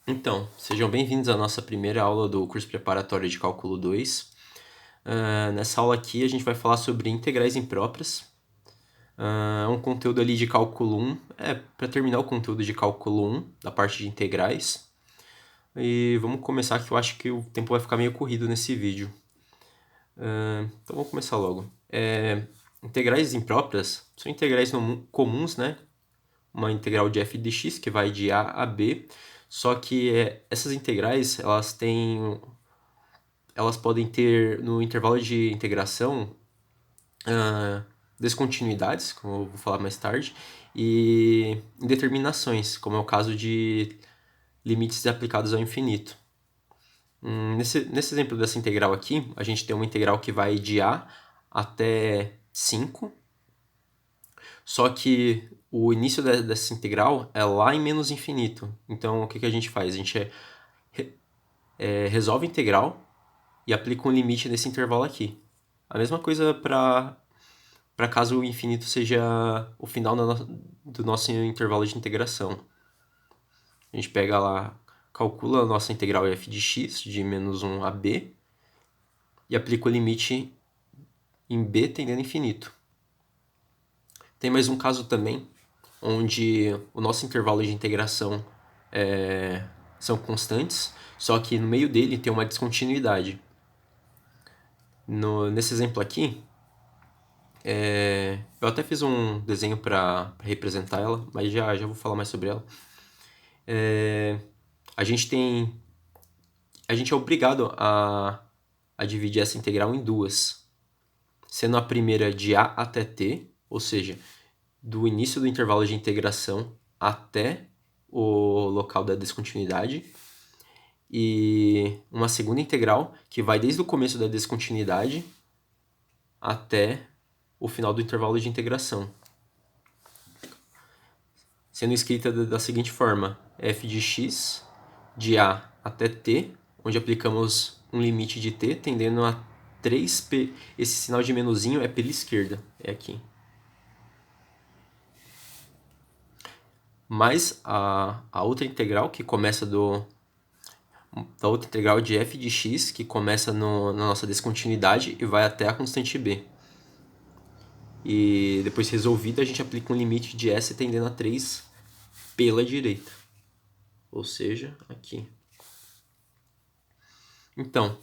Então, sejam bem-vindos à nossa primeira aula do curso preparatório de Cálculo 2. Nessa aula aqui a gente vai falar sobre integrais impróprias. É um conteúdo ali de Cálculo 1, para terminar o conteúdo de Cálculo 1, da parte de integrais. E vamos começar que eu acho que o tempo vai ficar meio corrido nesse vídeo. Então vamos começar logo. Integrais impróprias são integrais comuns, né? Uma integral de f de x que vai de a a b, só que essas integrais elas podem ter no intervalo de integração descontinuidades, como eu vou falar mais tarde, e indeterminações, como é o caso de limites aplicados ao infinito. Nesse exemplo dessa integral aqui, a gente tem uma integral que vai de a até 5, só que o início dessa integral é lá em menos infinito. Então, o que a gente faz? A gente resolve a integral e aplica um limite nesse intervalo aqui. A mesma coisa para caso o infinito seja o final do nosso intervalo de integração. A gente pega lá, calcula a nossa integral f de x, de menos 1 a b, e aplica o limite em b tendendo a infinito. Tem mais um caso também, onde o nosso intervalo de integração são constantes, só que no meio dele tem uma descontinuidade. Nesse exemplo aqui, eu até fiz um desenho para representar ela, mas já vou falar mais sobre ela. A gente é obrigado a dividir essa integral em duas, sendo a primeira de a até t, ou seja, do início do intervalo de integração até o local da descontinuidade, e uma segunda integral que vai desde o começo da descontinuidade até o final do intervalo de integração, sendo escrita da seguinte forma: f de x de a até t, onde aplicamos um limite de t tendendo a 3p. Esse sinal de menuzinho é pela esquerda, é aqui. Mais a outra integral que começa da outra integral de f de x, que começa na nossa descontinuidade e vai até a constante b. E depois resolvida, a gente aplica um limite de s tendendo a 3 pela direita. Ou seja, aqui. Então,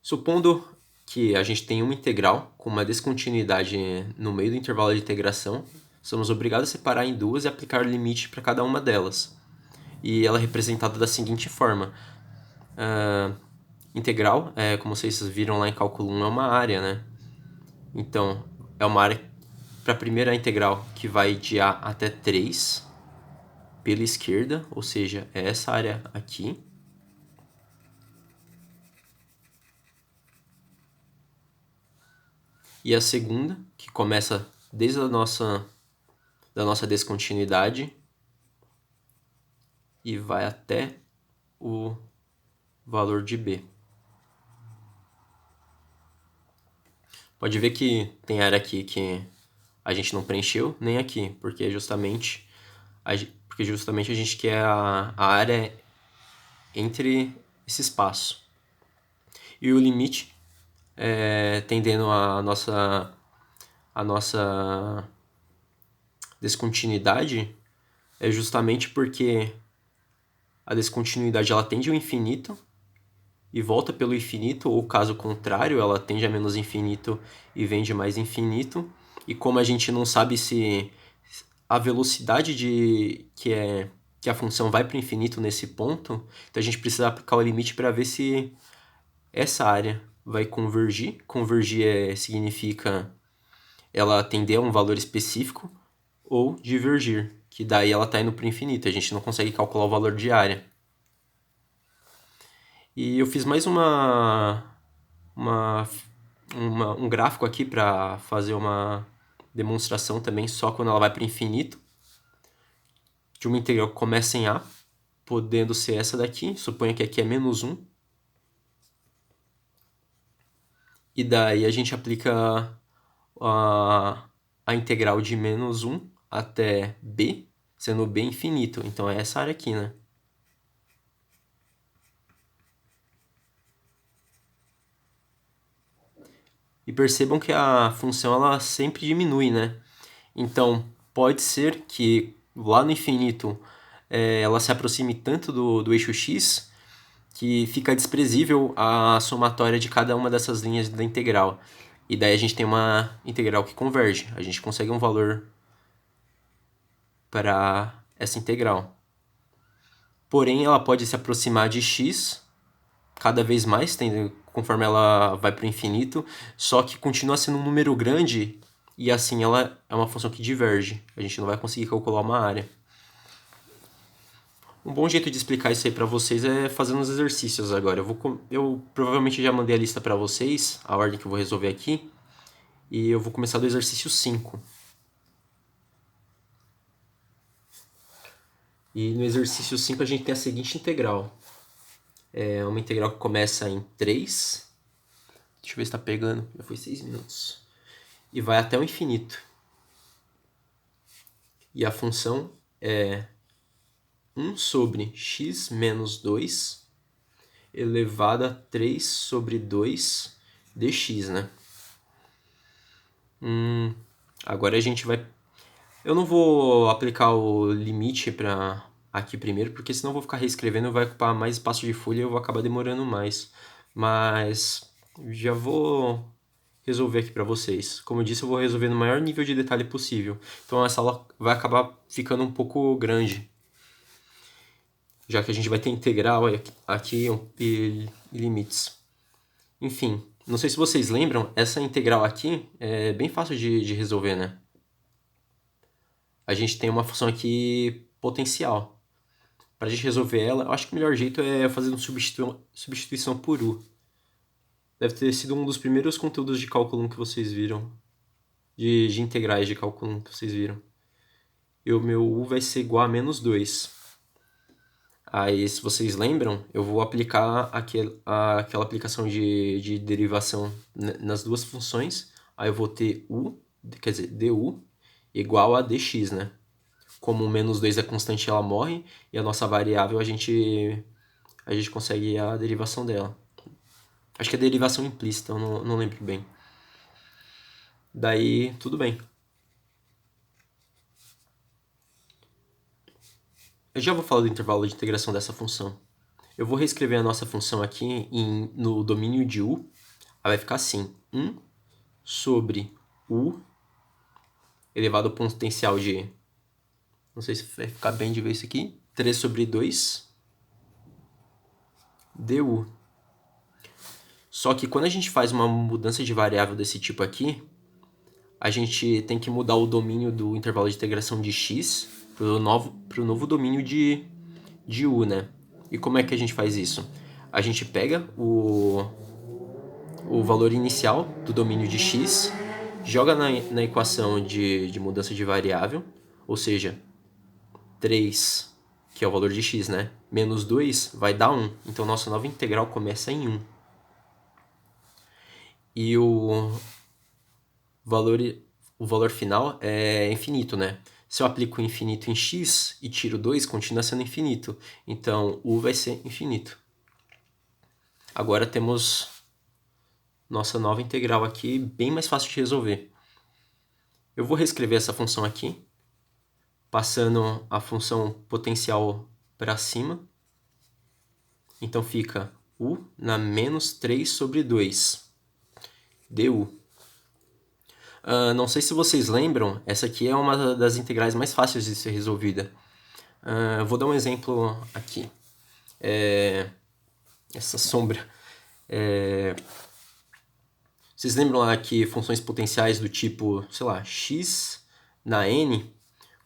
supondo que a gente tem uma integral com uma descontinuidade no meio do intervalo de integração, somos obrigados a separar em duas e aplicar o limite para cada uma delas. E ela é representada da seguinte forma. Integral, como vocês viram lá em cálculo 1, é uma área, né? Então, é uma área para a primeira integral que vai de a até 3 pela esquerda, ou seja, é essa área aqui. E a segunda, que começa desde da nossa descontinuidade e vai até o valor de b. Pode ver que tem área aqui que a gente não preencheu, nem aqui, porque justamente a gente quer a área entre esse espaço. E o limite, tendendo a nossa descontinuidade, é justamente porque a descontinuidade ela tende ao infinito e volta pelo infinito, ou caso contrário, ela tende a menos infinito e vem de mais infinito. E como a gente não sabe se a velocidade que a função vai para o infinito nesse ponto, então a gente precisa aplicar o limite para ver se essa área vai convergir. Convergir significa ela tender a um valor específico, ou divergir, que daí ela está indo para o infinito. A gente não consegue calcular o valor de área. E eu fiz mais um gráfico aqui para fazer uma demonstração também, só quando ela vai para o infinito, de uma integral que começa em a, podendo ser essa daqui. Suponha que aqui é menos 1. E daí a gente aplica a integral de menos 1 até b, sendo b infinito. Então é essa área aqui, né? E percebam que a função ela sempre diminui, né? Então, pode ser que lá no infinito ela se aproxime tanto do eixo x que fica desprezível a somatória de cada uma dessas linhas da integral. E daí a gente tem uma integral que converge. A gente consegue um valor para essa integral. Porém, ela pode se aproximar de x cada vez mais, conforme ela vai para o infinito, só que continua sendo um número grande e assim ela é uma função que diverge. A gente não vai conseguir calcular uma área. Um bom jeito de explicar isso aí para vocês é fazendo os exercícios agora. Eu provavelmente já mandei a lista para vocês, a ordem que eu vou resolver aqui, e eu vou começar do exercício 5. E no exercício 5 a gente tem a seguinte integral. É uma integral que começa em 3. Deixa eu ver se está pegando. Já foi 6 minutos. E vai até o infinito. E a função é 1 sobre x menos 2 elevado a 3 sobre 2 dx, né? Agora a gente vai... Eu não vou aplicar o limite para aqui primeiro, porque senão eu vou ficar reescrevendo e vai ocupar mais espaço de folha e eu vou acabar demorando mais. Mas já vou resolver aqui para vocês. Como eu disse, eu vou resolver no maior nível de detalhe possível. Então essa aula vai acabar ficando um pouco grande, já que a gente vai ter integral aqui e limites. Enfim, não sei se vocês lembram, essa integral aqui é bem fácil de resolver, né? A gente tem uma função aqui potencial. Para a gente resolver ela, eu acho que o melhor jeito é fazer uma substituição por u. Deve ter sido um dos primeiros conteúdos de cálculo que vocês viram. De integrais de cálculo que vocês viram. E o meu u vai ser igual a menos 2. Aí, se vocês lembram, eu vou aplicar aquela aplicação de derivação nas duas funções. Aí eu vou ter u, quer dizer, du, igual a dx, né? Como o menos 2 é constante, ela morre. E a nossa variável, a gente consegue a derivação dela. Acho que é derivação implícita, eu não lembro bem. Daí, tudo bem. Eu já vou falar do intervalo de integração dessa função. Eu vou reescrever a nossa função aqui no domínio de u. Aí vai ficar assim, 1 sobre u elevado ao potencial de... Não sei se vai ficar bem de ver isso aqui. 3 sobre 2 du. Só que quando a gente faz uma mudança de variável desse tipo aqui, a gente tem que mudar o domínio do intervalo de integração de x para o novo domínio de u, né? E como é que a gente faz isso? A gente pega o valor inicial do domínio de x, joga na equação de mudança de variável, ou seja, 3, que é o valor de x, né? Menos 2 vai dar 1. Então, nossa nova integral começa em 1. E o valor final é infinito, né? Se eu aplico o infinito em x e tiro 2, continua sendo infinito. Então, u vai ser infinito. Agora temos nossa nova integral aqui, bem mais fácil de resolver. Eu vou reescrever essa função aqui, passando a função potencial para cima. Então fica u na menos 3 sobre 2 du. Não sei se vocês lembram, essa aqui é uma das integrais mais fáceis de ser resolvida. Eu vou dar um exemplo aqui. Essa sombra. Vocês lembram lá que funções potenciais do tipo, sei lá, x na n,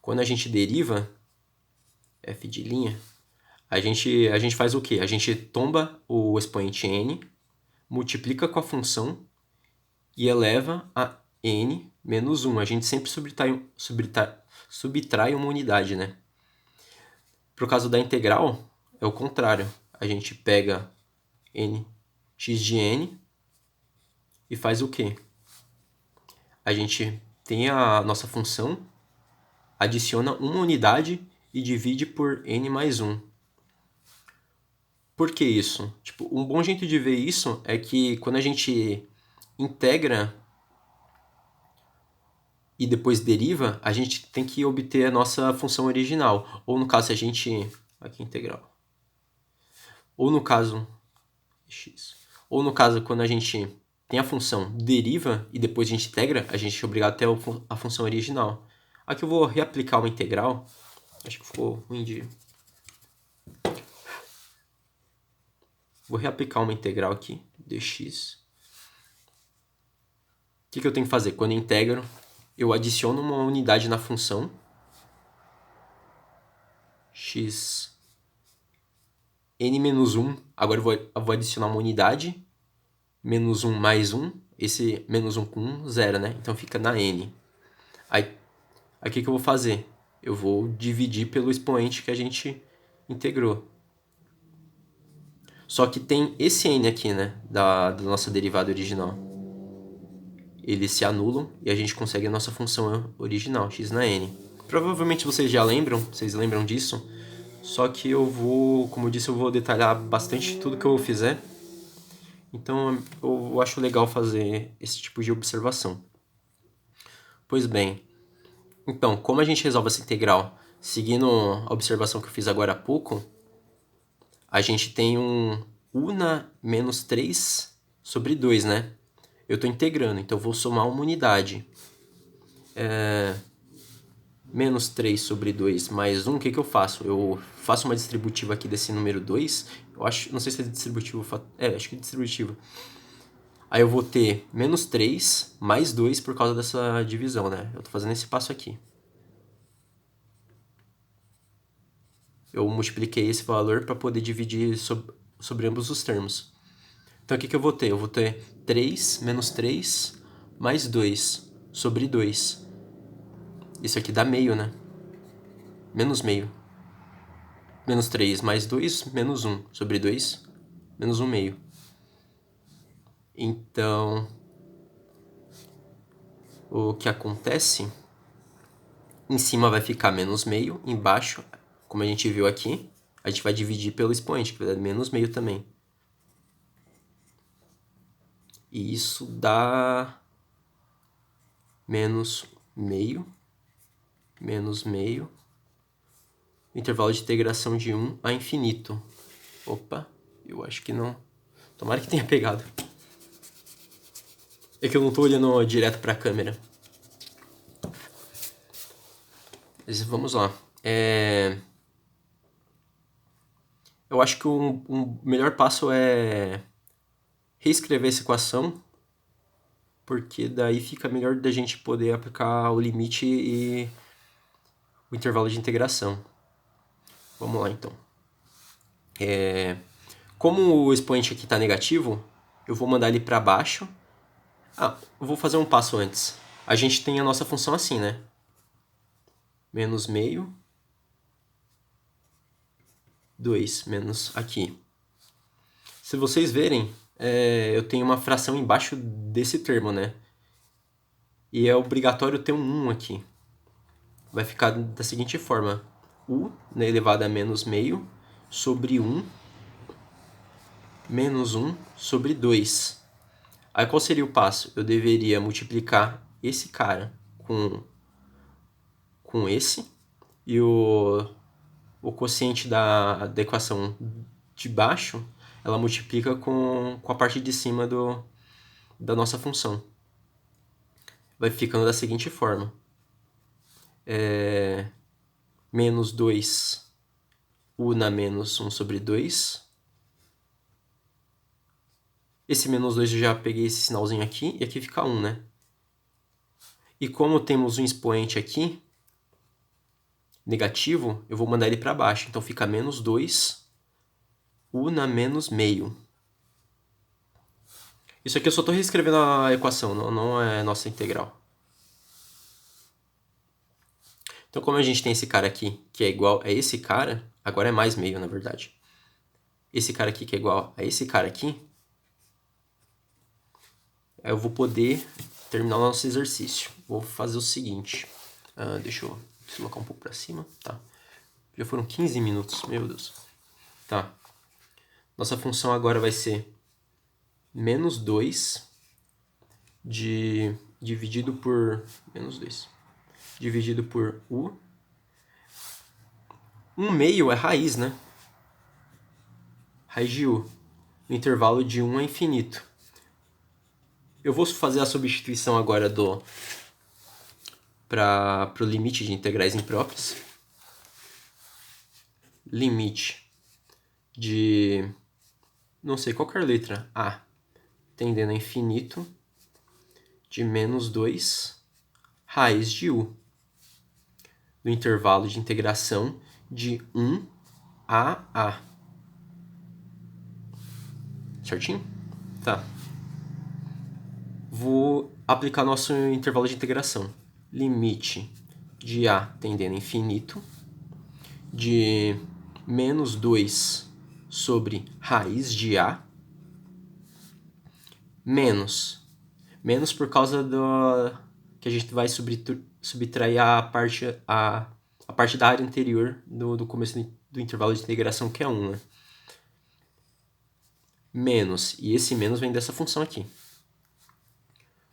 quando a gente deriva, f de linha, a gente faz o quê? A gente tomba o expoente n, multiplica com a função e eleva a n menos 1. A gente sempre subtrai uma unidade, né? Pro caso da integral, é o contrário. A gente pega x de n e faz o quê? A gente tem a nossa função, adiciona uma unidade e divide por n mais 1. Por que isso? Um bom jeito de ver isso é que quando a gente integra e depois deriva, a gente tem que obter a nossa função original. Ou no caso, se a gente... Aqui, integral. Ou no caso... x. Ou no caso, quando a gente tem a função deriva e depois a gente integra, a gente é obrigado a ter a função original. Aqui eu vou reaplicar uma integral. Acho que ficou ruim de... Vou reaplicar uma integral aqui, dx. O que eu tenho que fazer? Quando eu integro, eu adiciono uma unidade na função x n-1. Agora eu vou adicionar uma unidade, menos 1 mais 1. Esse menos 1 com 1, 0, né? Então fica na n. Aí o que eu vou fazer? Eu vou dividir pelo expoente que a gente integrou. Só que tem esse n aqui, né? Da nossa derivada original. Eles se anulam e a gente consegue a nossa função original, x na n. Provavelmente vocês já lembram, vocês lembram disso. Só que eu vou, como eu disse, eu vou detalhar bastante tudo que eu fizer. Então eu acho legal fazer esse tipo de observação. Pois bem, então, como a gente resolve essa integral seguindo a observação que eu fiz agora há pouco, a gente tem um u na menos 3 sobre 2, né? Eu estou integrando, então eu vou somar uma unidade. Menos 3 sobre 2 mais 1, o que eu faço? Eu faço uma distributiva aqui desse número 2. Eu acho, não sei se é distributivo. Acho que é distributivo. Aí eu vou ter menos 3 mais 2 por causa dessa divisão, né? Eu estou fazendo esse passo aqui. Eu multipliquei esse valor para poder dividir sobre ambos os termos. Então, o que eu vou ter? Eu vou ter 3 menos 3 mais 2 sobre 2. Isso aqui dá meio, né? Menos meio. Menos 3 mais 2, menos 1 sobre 2, menos 1 meio. Então, o que acontece? Em cima vai ficar menos meio, embaixo, como a gente viu aqui, a gente vai dividir pelo expoente, que vai dar menos meio também. E isso dá menos meio, menos meio, intervalo de integração de 1 a infinito. Opa, eu acho que não. Tomara que tenha pegado. É que eu não estou olhando direto para a câmera. Mas vamos lá. Eu acho que o melhor passo é reescrever essa equação, porque daí fica melhor da gente poder aplicar o limite e o intervalo de integração. Vamos lá, então. Como o expoente aqui está negativo, eu vou mandar ele para baixo. Eu vou fazer um passo antes. A gente tem a nossa função assim, né? Menos meio. 2 menos aqui. Se vocês verem, eu tenho uma fração embaixo desse termo, né? E é obrigatório ter um 1 aqui. Vai ficar da seguinte forma. U na elevada a menos meio sobre 1 menos 1 sobre 2. Aí qual seria o passo? Eu deveria multiplicar esse cara com esse. E o quociente da equação de baixo, ela multiplica com a parte de cima da nossa função. Vai ficando da seguinte forma. Menos 2 u na menos 1 sobre 2. Esse menos 2 eu já peguei esse sinalzinho aqui, e aqui fica 1, né? E como temos um expoente aqui, negativo, eu vou mandar ele para baixo. Então fica menos 2 u na menos meio. Isso aqui eu só estou reescrevendo a equação, não é nossa integral. Então, como a gente tem esse cara aqui, que é igual a esse cara, agora é mais meio, na verdade. Esse cara aqui que é igual a esse cara aqui, eu vou poder terminar o nosso exercício. Vou fazer o seguinte. Deixa eu deslocar um pouco para cima. Tá. Já foram 15 minutos, meu Deus. Tá. Nossa função agora vai ser menos 2 de dividido por menos 2 dividido por u. 1/2 é raiz, né? Raiz de u. No intervalo de 1 a infinito. Eu vou fazer a substituição agora para o limite de integrais impróprias. Limite de, não sei, qualquer letra a tendendo a infinito de menos 2 raiz de u. Do intervalo de integração de 1 a a. Certinho? Tá. Vou aplicar nosso intervalo de integração. Limite de a tendendo a infinito de menos 2 sobre raiz de a menos por causa do que a gente vai subtrair a parte da área anterior do começo do intervalo de integração, que é 1, né? Menos, e esse menos vem dessa função aqui.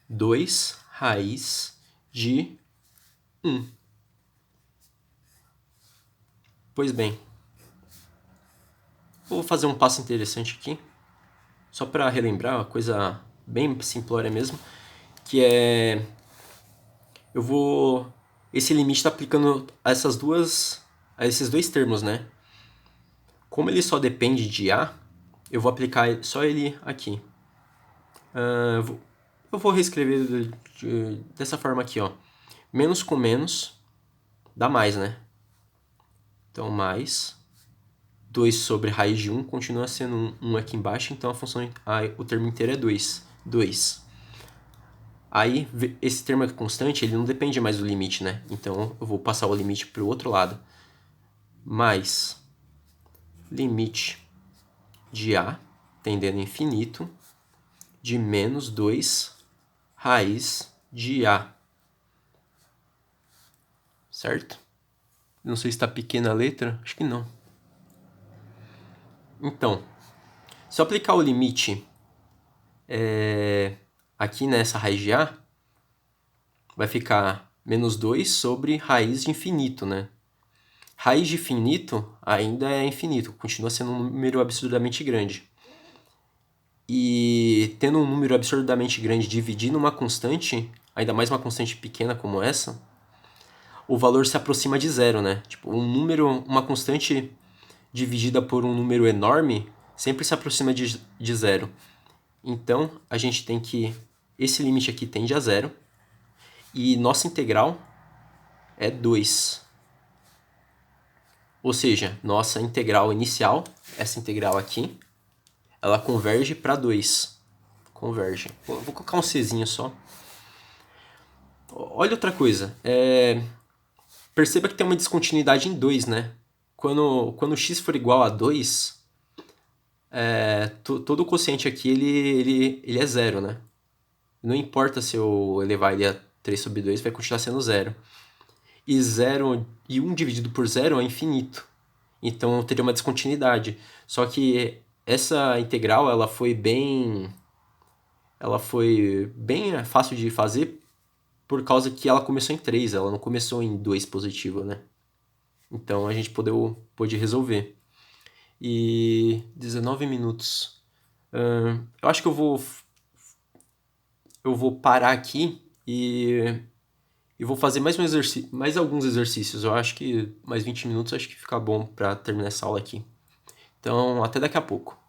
2 raiz de 1. Pois bem, vou fazer um passo interessante aqui, só para relembrar, uma coisa bem simplória mesmo, que é... Esse limite está aplicando a esses dois termos, né? Como ele só depende de a, eu vou aplicar só ele aqui. Eu vou reescrever dessa forma aqui, ó. Menos com menos dá mais, né? Então, mais 2 sobre raiz de 1 continua sendo 1 aqui embaixo, então o termo inteiro é 2. 2. Aí, esse termo aqui constante, ele não depende mais do limite, né? Então, eu vou passar o limite para o outro lado. Mais limite de a tendendo a infinito de menos 2 raiz de a. Certo? Não sei se está pequena a letra, acho que não. Então, se eu aplicar o limite aqui nessa raiz de a, vai ficar menos 2 sobre raiz de infinito, né? Raiz de infinito ainda é infinito, continua sendo um número absurdamente grande. E tendo um número absurdamente grande dividindo uma constante, ainda mais uma constante pequena como essa, o valor se aproxima de zero, né? Tipo, uma constante dividida por um número enorme sempre se aproxima de zero. Então, a gente tem que... Esse limite aqui tende a zero. E nossa integral é 2. Ou seja, nossa integral inicial, essa integral aqui, ela converge para 2. Converge. Vou colocar um Czinho só. Olha outra coisa. Perceba que tem uma descontinuidade em 2, né? Quando x for igual a 2, todo o quociente aqui ele é zero, né? Não importa se eu elevar ele a 3 sobre 2, vai continuar sendo zero. E 1 dividido por zero é infinito. Então eu teria uma descontinuidade. Só que essa integral ela foi bem fácil de fazer por causa que ela começou em 3, ela não começou em 2 positivo, né? Então a gente pôde resolver. E 19 minutos. Eu acho que eu vou parar aqui e vou fazer mais alguns exercícios. Eu acho que mais 20 minutos acho que fica bom para terminar essa aula aqui. Então, até daqui a pouco.